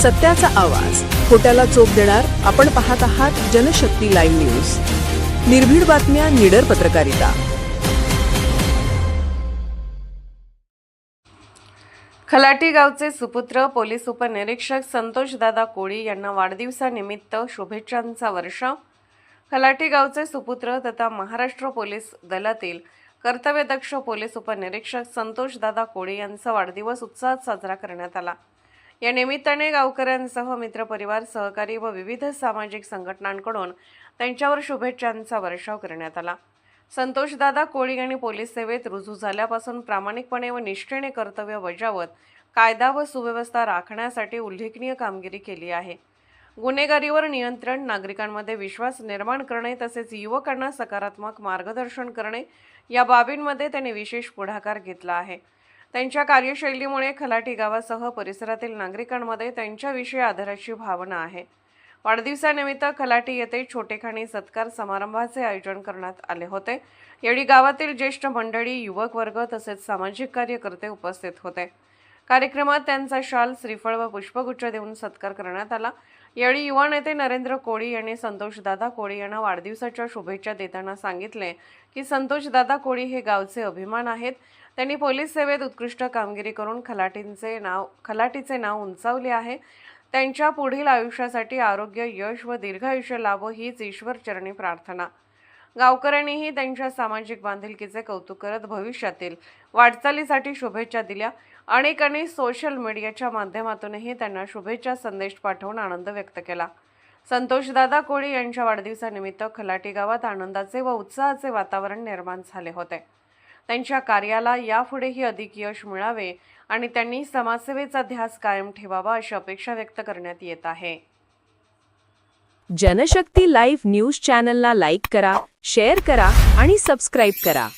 सत्याचा आवाज, खोट्याला चोप देणार. आपण पाहत आहात जनशक्ती लाईव्ह न्यूज. निर्भीड बातम्या, निडर पत्रकारिता. खलाटी गावचे सुपुत्र पोलीस उपनिरीक्षक संतोषदादा कोळी यांना वाढदिवसानिमित्त शुभेच्छांचा वर्षाव. खलाटी गावचे सुपुत्र तथा महाराष्ट्र पोलीस दलातील कर्तव्यदक्ष पोलीस उपनिरीक्षक संतोषदादा कोळी यांचा वाढदिवस उत्साहात साजरा करण्यात आला. या निमित्ताने गावकऱ्यांसह मित्रपरिवार, सहकारी व विविध सामाजिक संघटनांकडून त्यांच्यावर शुभेच्छांचा वर्षाव करण्यात आला. संतोषदादा कोळी यांनी पोलीस सेवेत रुजू झाल्यापासून प्रामाणिकपणे व निष्ठेने कर्तव्य बजावत कायदा व सुव्यवस्था राखण्यासाठी उल्लेखनीय कामगिरी केली आहे. गुन्हेगारीवर नियंत्रण, नागरिकांमध्ये विश्वास निर्माण करणे तसेच युवकांना सकारात्मक मार्गदर्शन करणे या बाबींमध्ये त्यांनी विशेष पुढाकार घेतला आहे. त्यांच्या कार्यशैलीमुळे खलाटी गावासह परिसरातील नागरिकांमध्ये त्यांच्याविषयी आदराची भावना आहे. वाढदिवसानिमित्त खलाटी येथे छोटेखानी सत्कार समारंभाचे आयोजन करण्यात आले होते. यावेळी गावातील ज्येष्ठ मंडळी, युवक वर्ग तसेच सामाजिक कार्यकर्ते उपस्थित होते. कार्यक्रमात त्यांचा शाल, श्रीफळ व पुष्पगुच्छ देऊन सत्कार करण्यात आला. यावेळी युवा नेते नरेंद्र कोळी यांनी संतोषदादा कोळी यांना वाढदिवसाच्या शुभेच्छा देताना सांगितले की संतोषदादा कोळी हे गावचे अभिमान आहेत. त्यांनी पोलीस सेवेत उत्कृष्ट कामगिरी करून खलाटीचे नाव उंचावले आहे. त्यांच्या पुढील आयुष्यासाठी आरोग्य, यश व दीर्घायुष्य लाभो हीच ईश्वरचरणी प्रार्थना. गावकऱ्यांनीही त्यांच्या सामाजिक बांधिलकीचे कौतुक करत भविष्यातील वाटचालीसाठी शुभेच्छा दिल्या. अनेकांनी सोशल मीडियाच्या माध्यमातूनही त्यांना शुभेच्छा संदेश पाठवून आनंद व्यक्त केला. संतोषदादा कोळी यांच्या वाढदिवसानिमित्त खलाटी गावात आनंदाचे व उत्साहाचे वातावरण निर्माण झाले होते. त्यांच्या कार्याला यापुढेही अधिक यश मिळावे आणि त्यांनी समाजसेवेचा ध्यास कायम ठेवावा अशी अपेक्षा व्यक्त करण्यात येत आहे. जनशक्ती लाईव्ह न्यूज चॅनलला लाईक करा, शेअर करा आणि सबस्क्राईब करा.